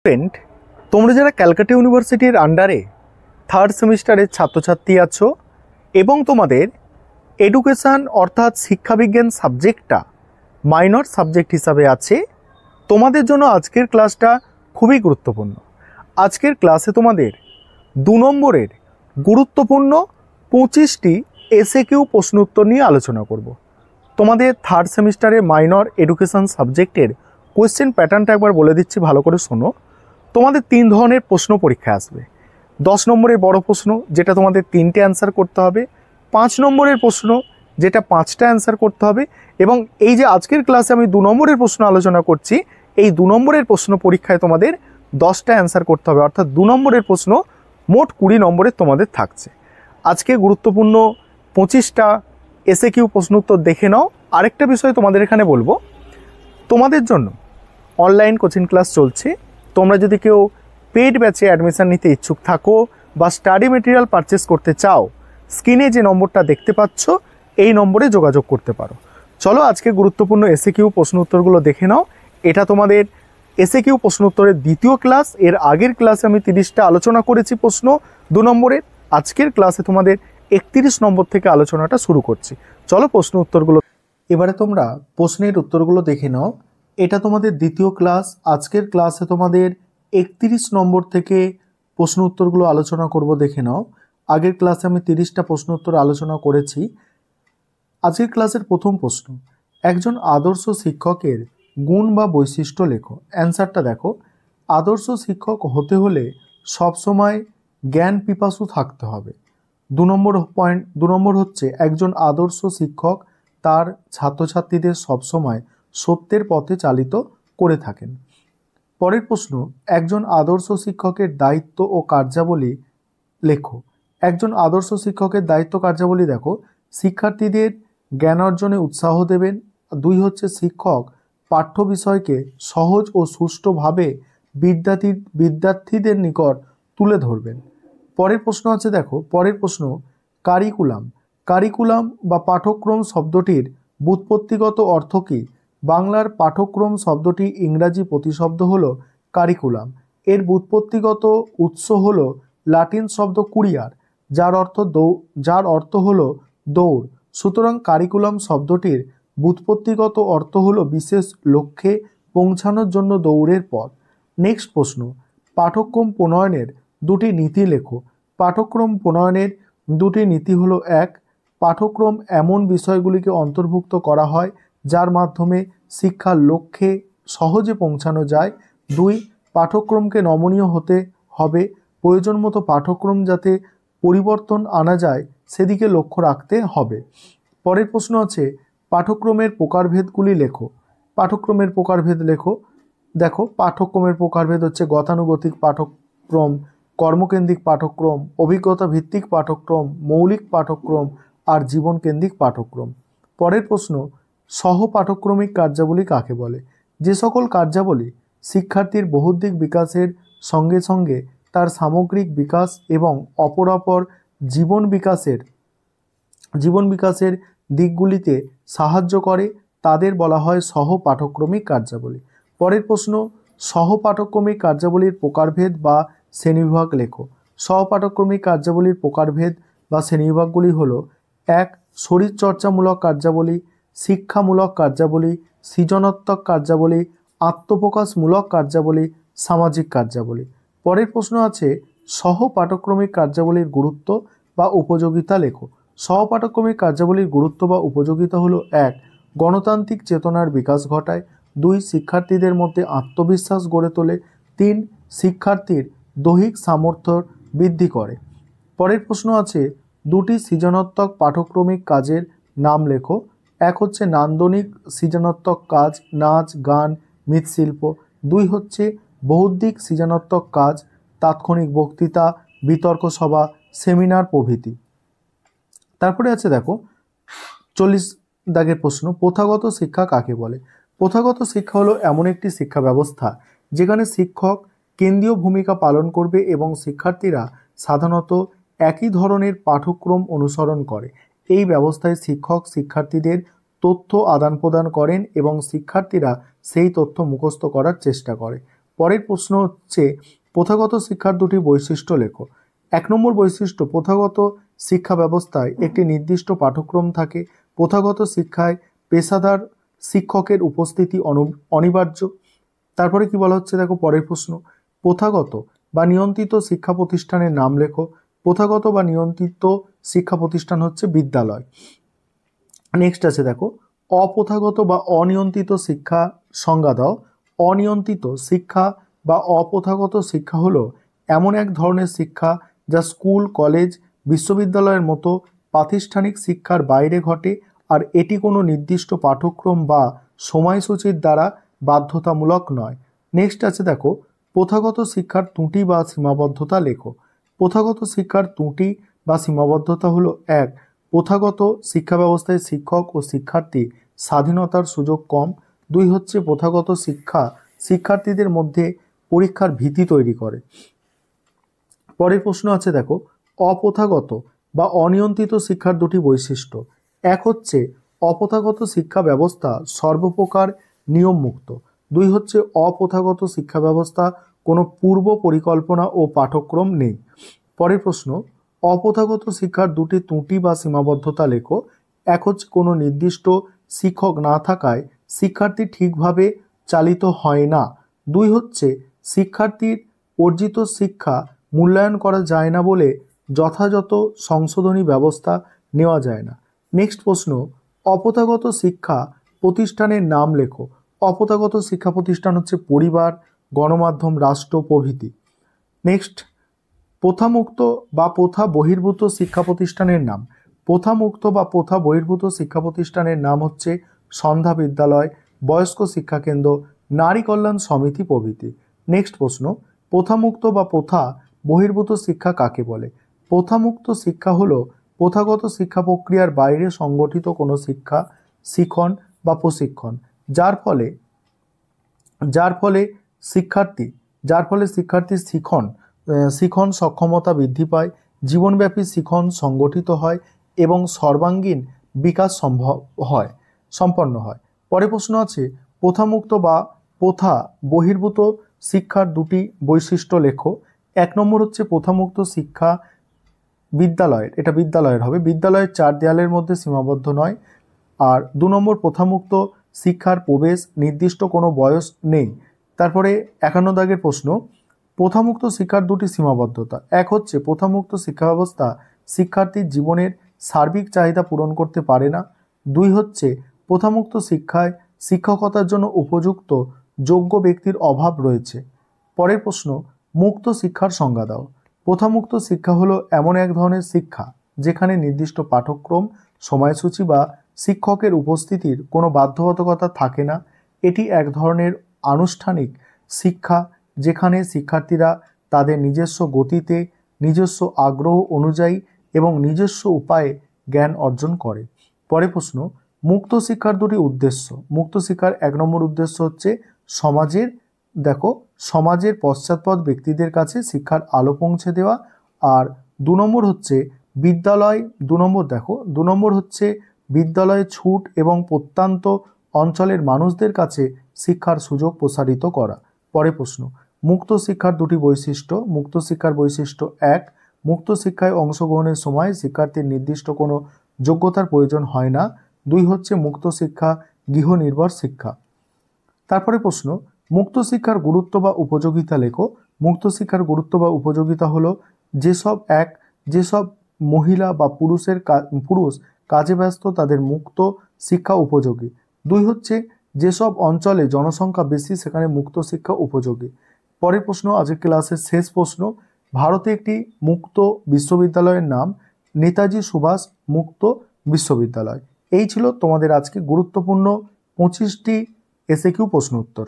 Student, তোমরা যারা ক্যালকাটা ইউনিভার্সিটির আন্ডারে থার্ড সেমিস্টারের ছাত্রছাত্রী আছো এবং তোমাদের এডুকেশান অর্থাৎ শিক্ষাবিজ্ঞান সাবজেক্টটা মাইনর সাবজেক্ট হিসাবে আছে, তোমাদের জন্য আজকের ক্লাসটা খুবই গুরুত্বপূর্ণ। আজকের ক্লাসে তোমাদের 2 নম্বরের গুরুত্বপূর্ণ 25টি এসএকিউ প্রশ্ন উত্তর নিয়ে আলোচনা করব। তোমাদের থার্ড সেমিস্টারে মাইনর এডুকেশান সাবজেক্টের কোয়েশ্চেন প্যাটার্নটা একবার বলে দিচ্ছি, ভালো করে শোনো। তোমাদের 3 ধরনের প্রশ্ন পরীক্ষায় আসবে। 10 নম্বরের বড় প্রশ্ন, যেটা তোমাদের 3টে অ্যান্সার করতে হবে। 5 নম্বরের প্রশ্ন, যেটা 5টা অ্যান্সার করতে হবে। এবং এই যে আজকের ক্লাসে আমি 2 নম্বরের প্রশ্ন আলোচনা করছি, এই 2 নম্বরের প্রশ্ন পরীক্ষায় তোমাদের 10টা অ্যান্সার করতে হবে, অর্থাৎ 2 নম্বরের প্রশ্ন মোট 20 নম্বরের তোমাদের থাকছে। আজকে গুরুত্বপূর্ণ 25টা এসএকিউ প্রশ্ন উত্তর দেখে নাও। আরেকটা বিষয় তোমাদের এখানে বলবো, তোমাদের জন্য অনলাইন কোচিং ক্লাস চলছে। তোমরা যদি কেউ পেইড ব্যাচে অ্যাডমিশান নিতে ইচ্ছুক থাকো বা স্টাডি মেটেরিয়াল পারচেস করতে চাও, স্ক্রিনে যে নম্বরটা দেখতে পাচ্ছ এই নম্বরে যোগাযোগ করতে পারো। চলো আজকে গুরুত্বপূর্ণ এসএকিউ প্রশ্ন উত্তরগুলো দেখে নাও। এটা তোমাদের এসএকিউ প্রশ্ন উত্তরের দ্বিতীয় ক্লাস। এর আগের ক্লাসে আমি 30টা আলোচনা করেছি প্রশ্ন 2 নম্বরের। আজকের ক্লাসে তোমাদের 31 নম্বর থেকে আলোচনাটা শুরু করছি। চলো প্রশ্ন উত্তরগুলো এবারে তোমরা প্রশ্নের উত্তরগুলো দেখে নাও। এটা তোমাদের দ্বিতীয় ক্লাস। আজকের ক্লাসে তোমাদের 31 নম্বর থেকে প্রশ্ন উত্তরগুলো আলোচনা করব, দেখে নাও। আগের ক্লাসে আমি 30টা প্রশ্ন উত্তর আলোচনা করেছি। আজকের ক্লাসের প্রথম প্রশ্ন, একজন আদর্শ শিক্ষকের গুণ বা বৈশিষ্ট্য লেখো। অ্যান্সারটা দেখো, আদর্শ শিক্ষক হতে হলে সবসময় জ্ঞান পিপাসু থাকতে হবে। 2 নম্বর হচ্ছে, একজন আদর্শ শিক্ষক তার ছাত্রছাত্রীদের সবসময় সত্যের পথে চালিত করে থাকেন। পরের প্রশ্ন, একজন আদর্শ শিক্ষকের দায়িত্ব ও কার্যাবলী লেখো। একজন আদর্শ শিক্ষকের দায়িত্ব কার্যাবলী দেখো, শিক্ষার্থীদের জ্ঞান অর্জনে উৎসাহ দেবেন। 2 হচ্ছে, শিক্ষক পাঠ্য বিষয়কে সহজ ও সুষ্ঠুভাবে বিদ্যার্থীদের নিকট তুলে ধরবেন। পরের প্রশ্ন আছে দেখো, পরের প্রশ্ন, কারিকুলাম বা পাঠ্যক্রম শব্দটির ব্যুৎপত্তিগত অর্থ কী? বাংলার পাঠ্যক্রম শব্দটি ইংরাজি প্রতিশব্দ হলো কারিকুলাম। এর ব্যুৎপত্তিগত উৎস হলো লাতিন শব্দ কুরিয়ার, যার অর্থ হলো দৌড়। সুতরাং কারিকুলাম শব্দটির ব্যুৎপত্তিগত অর্থ হলো বিশেষ লক্ষ্যে পৌঁছানোর জন্য দৌড়ের পথ। নেক্সট প্রশ্ন, পাঠ্যক্রম প্রণয়নের 2টি নীতি লেখো। পাঠ্যক্রম প্রণয়নের 2টি নীতি হলো, 1, পাঠ্যক্রম এমন বিষয়গুলিকে অন্তর্ভুক্ত করা হয় যার মাধ্যমে শিক্ষার লক্ষ্যে সহজে পৌঁছানো যায়। 2, পাঠ্যক্রমকে নমনীয় হতে হবে, প্রয়োজন মতো পাঠ্যক্রম যাতে পরিবর্তন আনা যায় সেদিকে লক্ষ্য রাখতে হবে। পরের প্রশ্ন আছে, পাঠ্যক্রমের প্রকারভেদগুলি লেখো। পাঠ্যক্রমের প্রকারভেদ লেখো। দেখো, পাঠ্যক্রমের প্রকারভেদ হচ্ছে গতানুগতিক পাঠ্যক্রম, কর্মকেন্দ্রিক পাঠ্যক্রম, অভিজ্ঞতা ভিত্তিক পাঠ্যক্রম, মৌলিক পাঠ্যক্রম আর জীবনকেন্দ্রিক পাঠ্যক্রম। পরের প্রশ্ন, সহ পাঠ্যক্রমিক কার্যাবলী কাকে বলে? যে সকল কার্যাবলী শিক্ষার্থীর বহুদিক বিকাশের সঙ্গে সঙ্গে তার সামগ্রিক বিকাশ এবং অপরাপর জীবন বিকাশের দিকগুলিতে সাহায্য করে তাদের বলা হয় সহ পাঠ্যক্রমিক কার্যাবলী। পরের প্রশ্ন, সহ পাঠ্যক্রমিক কার্যাবলীর প্রকারভেদ বা শ্রেণীবিভাগ লেখো। সহ পাঠ্যক্রমিক কার্যাবলীর প্রকারভেদ বা শ্রেণীবিভাগগুলি হলো, 1, শরীরচর্চামূলক কার্যাবলী, শিক্ষামূলক কার্যাবলী, সৃজনাত্মক কার্যাবলী, আত্মপ্রকাশমূলক কার্যাবলী, সামাজিক কার্যাবলী। পরের প্রশ্ন আছে, সহ পাঠ্যক্রমিক কার্যাবলীর গুরুত্ব বা উপযোগিতা লেখো। সহ পাঠ্যক্রমিক কার্যাবলীর গুরুত্ব বা উপযোগিতা হলো, 1, গণতান্ত্রিক চেতনার বিকাশ ঘটায়। 2, শিক্ষার্থীদের মধ্যে আত্মবিশ্বাস গড়ে তোলে। 3, শিক্ষার্থীর দৈহিক সামর্থ্য বৃদ্ধি করে। পরের প্রশ্ন আছে, 2টি সৃজনাত্মক পাঠ্যক্রমিক কাজের নাম লেখো। 1 হচ্ছে নান্দনিক সৃজনাত্মক কাজ, নাচ, গান, মৃৎশিল্প। 2 হচ্ছে বৌদ্ধিক সৃজনাত্মক কাজ, তাৎক্ষণিক বক্তৃতা, বিতর্ক সভা, সেমিনার প্রভৃতি। তারপরে আছে দেখো 40 দাগের প্রশ্ন, প্রথাগত শিক্ষা কাকে বলে? প্রথাগত শিক্ষা হলো এমন একটি শিক্ষা ব্যবস্থা যেখানে শিক্ষক কেন্দ্রীয় ভূমিকা পালন করবে এবং শিক্ষার্থীরা সাধারণত একই ধরনের পাঠ্যক্রম অনুসরণ করে। এই ব্যবস্থায় শিক্ষক শিক্ষার্থীদের তথ্য আদান প্রদান করেন এবং শিক্ষার্থীরা সেই তথ্য মুখস্থ করার চেষ্টা করে। পরের প্রশ্ন হচ্ছে প্রথাগত শিক্ষার দুটি বৈশিষ্ট্য লেখো। 1 নম্বর বৈশিষ্ট্য, প্রথাগত শিক্ষা ব্যবস্থায় একটি নির্দিষ্ট পাঠ্যক্রম থাকে। প্রথাগত শিক্ষায় পেশাদার শিক্ষকের উপস্থিতি অনিবার্য। তারপরে কি বলা হচ্ছে দেখো পরের প্রশ্ন, প্রথাগত বা নিয়ন্ত্রিত শিক্ষা প্রতিষ্ঠানের নাম লেখো। প্রথাগত বা নিয়ন্ত্রিত শিক্ষা প্রতিষ্ঠান হচ্ছে বিদ্যালয়। নেক্সট আছে দেখো, অপ্রথাগত বা অনিয়ন্ত্রিত শিক্ষা সংজ্ঞা দাও। অনিয়ন্ত্রিত শিক্ষা বা অপ্রথাগত শিক্ষা হলো এমন এক ধরনের শিক্ষা যা স্কুল, কলেজ, বিশ্ববিদ্যালয়ের মতো প্রাতিষ্ঠানিক শিক্ষার বাইরে ঘটে, আর এটি কোনো নির্দিষ্ট পাঠ্যক্রম বা সময়সূচির দ্বারা বাধ্যতামূলক নয়। নেক্সট আছে দেখো, প্রথাগত শিক্ষার ত্রুটি বা সীমাবদ্ধতা লেখো। প্রথাগত শিক্ষার ত্রুটি বা সীমাবদ্ধতা হলো 1, প্রথাগত শিক্ষা ব্যবস্থায় শিক্ষক ও শিক্ষার্থী স্বাধীনতার সুযোগ কম। 2 হচ্ছে প্রথাগত শিক্ষা শিক্ষার্থীদের মধ্যে পরীক্ষার ভীতি তৈরি করে। পরের প্রশ্ন আছে দেখো, অপ্রথাগত বা অনিয়ন্ত্রিত শিক্ষার দুটি বৈশিষ্ট্য। 1 হচ্ছে অপ্রথাগত শিক্ষা ব্যবস্থা সর্বপ্রকার নিয়মমুক্ত। 2 হচ্ছে অপ্রথাগত শিক্ষা ব্যবস্থা কোনো পূর্ব পরিকল্পনা ও পাঠ্যক্রম নেই। পরের প্রশ্ন, অপ্রথাগত শিক্ষার দুটি ত্রুটি বা সীমাবদ্ধতা লেখো। 1 হচ্ছে কোনো নির্দিষ্ট শিক্ষক না থাকায় শিক্ষার্থী ঠিকভাবে চালিত হয় না। 2 হচ্ছে শিক্ষার্থীর অর্জিত শিক্ষা মূল্যায়ন করা যায় না বলে যথাযথ সংশোধনী ব্যবস্থা নেওয়া যায় না। নেক্সট প্রশ্ন, অপ্রথাগত শিক্ষা প্রতিষ্ঠানের নাম লেখো। অপ্রথাগত শিক্ষা প্রতিষ্ঠান হচ্ছে পরিবার, গণমাধ্যম, রাষ্ট্র প্রভৃতি। নেক্সট, প্রথামুক্ত বা প্রথা বহির্ভূত শিক্ষা প্রতিষ্ঠানের নাম। প্রথামুক্ত বা প্রথা বহির্ভূত শিক্ষা প্রতিষ্ঠানের নাম হচ্ছে সন্ধ্যা বিদ্যালয়, বয়স্ক শিক্ষা কেন্দ্র, নারী কল্যাণ সমিতি প্রভৃতি। নেক্সট প্রশ্ন, প্রথামুক্ত বা প্রথা বহির্ভূত শিক্ষা কাকে বলে? প্রথামুক্ত শিক্ষা হলো প্রথাগত শিক্ষা প্রক্রিয়ার বাইরে সংগঠিত কোনো শিক্ষা, শিখন বা প্রশিক্ষণ যার ফলে শিক্ষার্থীর শিখন সক্ষমতা বৃদ্ধি পায়, জীবনব্যাপী শিখন সংগঠিত হয় এবং সর্বাঙ্গীন বিকাশ সম্পন্ন হয়। পরে প্রশ্ন আছে, প্রথামুক্ত বা প্রথা বহির্ভূত শিক্ষার দুটি বৈশিষ্ট্য লেখো। 1 নম্বর হচ্ছে প্রথামুক্ত শিক্ষা বিদ্যালয়ের হবে, বিদ্যালয়ের 4 দেয়ালের মধ্যে সীমাবদ্ধ নয়। আর 2 নম্বর, প্রথামুক্ত শিক্ষার প্রবেশ নির্দিষ্ট কোনো বয়স নেই। তারপরে 51 দাগের প্রশ্ন, প্রথামুক্ত শিক্ষার দুটি সীমাবদ্ধতা। 1 হচ্ছে প্রথামুক্ত শিক্ষা ব্যবস্থা শিক্ষার্থীর জীবনের সার্বিক চাহিদা পূরণ করতে পারে না। 2 হচ্ছে প্রথামুক্ত শিক্ষায় শিক্ষকতার জন্য উপযুক্ত যোগ্য ব্যক্তির অভাব রয়েছে। পরের প্রশ্ন, মুক্ত শিক্ষার সংজ্ঞা দাও। প্রথামুক্ত শিক্ষা হলো এমন এক ধরনের শিক্ষা যেখানে নির্দিষ্ট পাঠ্যক্রম, সময়সূচি বা শিক্ষকের উপস্থিতির কোনো বাধ্যবাধকতা থাকে না। এটি এক ধরনের আনুষ্ঠানিক শিক্ষা যেখানে শিক্ষার্থীরা তাদের নিজস্ব গতিতে, নিজস্ব আগ্রহ অনুযায়ী এবং নিজস্ব উপায়ে জ্ঞান অর্জন করে। পরের প্রশ্ন, মুক্ত শিক্ষার দুটি উদ্দেশ্য। মুক্ত শিক্ষার 1 নম্বর উদ্দেশ্য হচ্ছে সমাজের পশ্চাৎপদ ব্যক্তিদের কাছে শিক্ষার আলো পৌঁছে দেওয়া। আর 2 নম্বর হচ্ছে বিদ্যালয়ে ছুট এবং প্রত্যন্ত অঞ্চলের মানুষদের কাছে শিক্ষার সুযোগ প্রসারিত করা। পরের প্রশ্ন, মুক্ত শিক্ষার দুটি বৈশিষ্ট্য। মুক্ত শিক্ষার বৈশিষ্ট্য 1, মুক্ত শিক্ষায় অংশগ্রহণের সময় শিক্ষার্থীর নির্দিষ্ট কোনো যোগ্যতার প্রয়োজন হয় না। 2 হচ্ছে মুক্ত শিক্ষা গৃহ নির্ভর শিক্ষা। তারপরে প্রশ্ন, মুক্ত শিক্ষার গুরুত্ব বা উপযোগিতা লেখো। মুক্ত শিক্ষার গুরুত্ব বা উপযোগিতা হলো যেসব মহিলা বা পুরুষ কাজে ব্যস্ত তাদের মুক্ত শিক্ষা উপযোগী। 2 হচ্ছে যেসব অঞ্চলে জনসংখ্যা বেশি সেখানে মুক্ত শিক্ষা উপযোগী। পরের প্রশ্ন, আজকের ক্লাসের শেষ প্রশ্ন, ভারতে একটি মুক্ত বিশ্ববিদ্যালয়ের নাম নেতাজি সুভাষ মুক্ত বিশ্ববিদ্যালয়। এই ছিল তোমাদের আজকে গুরুত্বপূর্ণ 25টি এসএকিউ প্রশ্ন উত্তর।